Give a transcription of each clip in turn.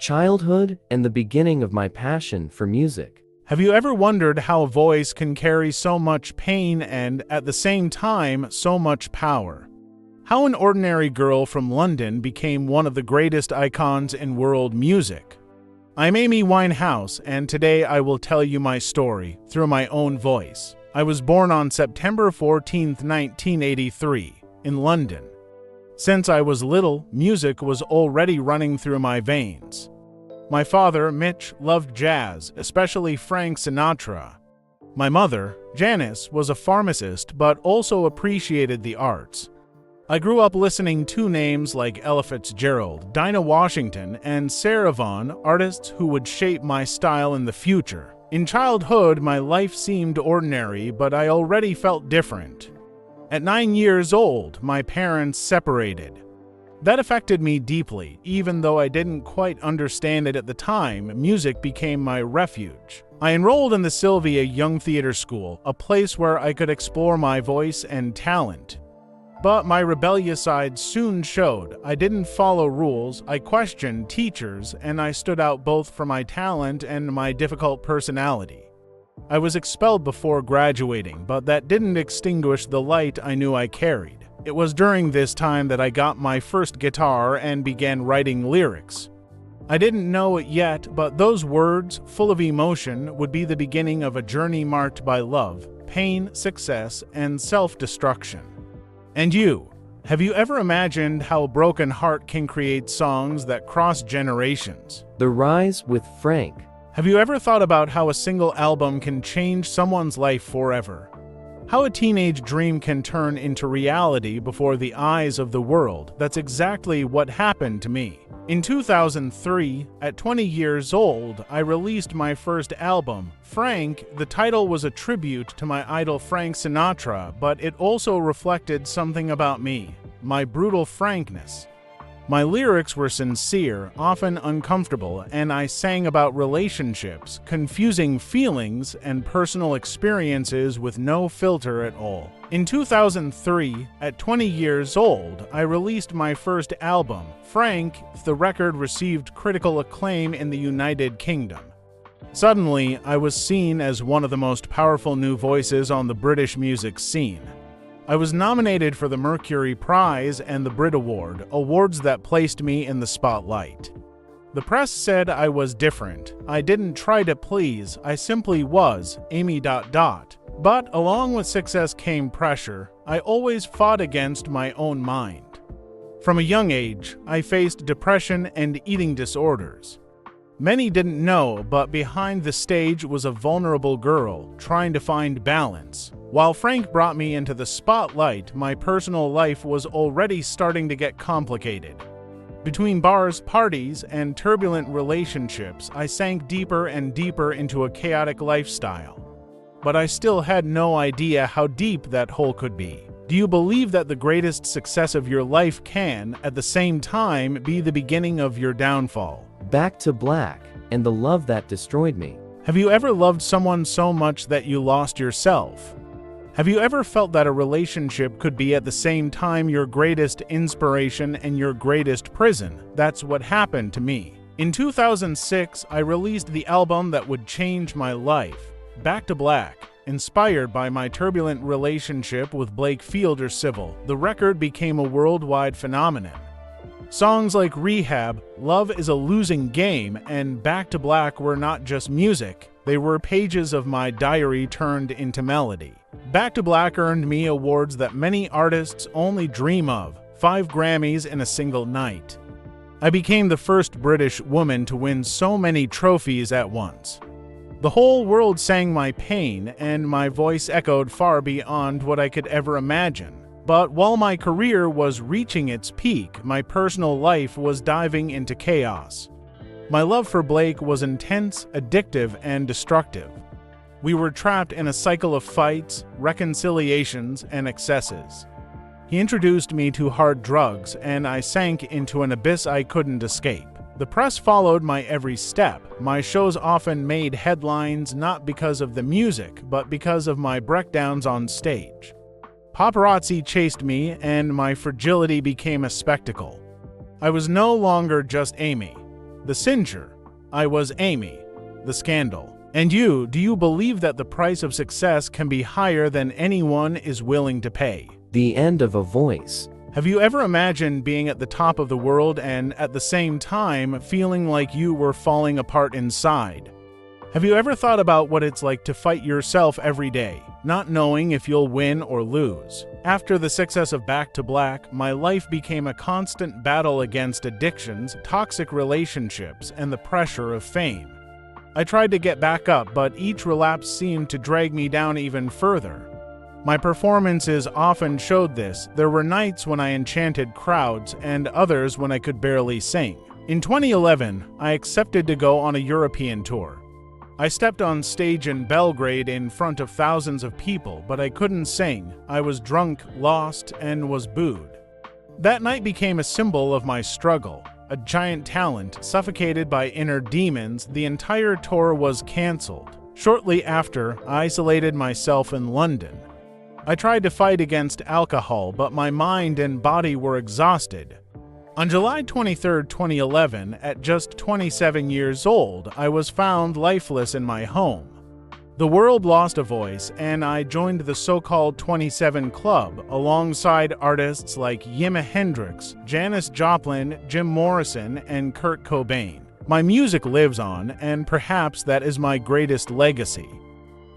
childhood and the beginning of my passion for music. Have you ever wondered how a voice can carry so much pain and, at the same time, so much power? How an ordinary girl from London became one of the greatest icons in world music? I'm Amy Winehouse, and today I will tell you my story through my own voice. I was born on September 14, 1983, in London. Since I was little, music was already running through my veins. My father, Mitch, loved jazz, especially Frank Sinatra. My mother, Janice, was a pharmacist but also appreciated the arts. I grew up listening to names like Ella Fitzgerald, Dinah Washington, and Sarah Vaughan, artists who would shape my style in the future. In childhood, my life seemed ordinary, but I already felt different. At 9 years old, my parents separated. That affected me deeply. Even though I didn't quite understand it at the time, music became my refuge. I enrolled in the Sylvia Young Theatre School, a place where I could explore my voice and talent. But my rebellious side soon showed. I didn't follow rules, I questioned teachers, and I stood out both for my talent and my difficult personality. I was expelled before graduating, but that didn't extinguish the light I knew I carried. It was during this time that I got my first guitar and began writing lyrics. I didn't know it yet, but those words, full of emotion, would be the beginning of a journey marked by love, pain, success, and self-destruction. And you? Have you ever imagined how a broken heart can create songs that cross generations? The Rise with Frank. Have you ever thought about how a single album can change someone's life forever? How a teenage dream can turn into reality before the eyes of the world? That's exactly what happened to me. In 2003, at 20 years old, I released my first album, Frank. The title was a tribute to my idol Frank Sinatra, but it also reflected something about me, my brutal frankness. My lyrics were sincere, often uncomfortable, and I sang about relationships, confusing feelings, and personal experiences with no filter at all. In 2003, at 20 years old, I released my first album, Frank. The record received critical acclaim in the United Kingdom. Suddenly, I was seen as one of the most powerful new voices on the British music scene. I was nominated for the Mercury Prize and the Brit Award, awards that placed me in the spotlight. The press said I was different. I didn't try to please, I simply was, Amy ... But along with success came pressure. I always fought against my own mind. From a young age, I faced depression and eating disorders. Many didn't know, but behind the stage was a vulnerable girl trying to find balance. While Frank brought me into the spotlight, my personal life was already starting to get complicated. Between bars, parties, and turbulent relationships, I sank deeper and deeper into a chaotic lifestyle. But I still had no idea how deep that hole could be. Do you believe that the greatest success of your life can, at the same time, be the beginning of your downfall? Back to Black and the Love That Destroyed Me. Have you ever loved someone so much that you lost yourself? Have you ever felt that a relationship could be at the same time your greatest inspiration and your greatest prison? That's what happened to me. In 2006, I released the album that would change my life, Back to Black. Inspired by my turbulent relationship with Blake Fielder Civil, the record became a worldwide phenomenon. Songs like Rehab, Love is a Losing Game, and Back to Black were not just music, they were pages of my diary turned into melody. Back to Black earned me awards that many artists only dream of, 5 Grammys in a single night. I became the first British woman to win so many trophies at once. The whole world sang my pain, and my voice echoed far beyond what I could ever imagine. But while my career was reaching its peak, my personal life was diving into chaos. My love for Blake was intense, addictive, and destructive. We were trapped in a cycle of fights, reconciliations, and excesses. He introduced me to hard drugs, and I sank into an abyss I couldn't escape. The press followed my every step. My shows often made headlines not because of the music, but because of my breakdowns on stage. Paparazzi chased me, and my fragility became a spectacle. I was no longer just Amy. the singer. I was Amy, the scandal. And you, do you believe that the price of success can be higher than anyone is willing to pay? The end of a voice. Have you ever imagined being at the top of the world and at the same time feeling like you were falling apart inside? Have you ever thought about what it's like to fight yourself every day, not knowing if you'll win or lose? After the success of Back to Black, my life became a constant battle against addictions, toxic relationships, and the pressure of fame. I tried to get back up, but each relapse seemed to drag me down even further. My performances often showed this. There were nights when I enchanted crowds and others when I could barely sing. In 2011, I accepted to go on a European tour. I stepped on stage in Belgrade in front of thousands of people, but I couldn't sing. I was drunk, lost, and was booed. That night became a symbol of my struggle. A giant talent, suffocated by inner demons, the entire tour was cancelled. Shortly after, I isolated myself in London. I tried to fight against alcohol, but my mind and body were exhausted. On July 23, 2011, at just 27 years old, I was found lifeless in my home. The world lost a voice, and I joined the so-called 27 Club alongside artists like Jimi Hendrix, Janis Joplin, Jim Morrison, and Kurt Cobain. My music lives on, and perhaps that is my greatest legacy.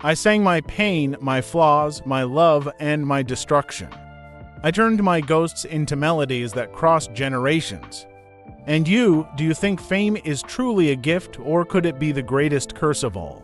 I sang my pain, my flaws, my love, and my destruction. I turned my ghosts into melodies that crossed generations. And you, do you think fame is truly a gift, or could it be the greatest curse of all?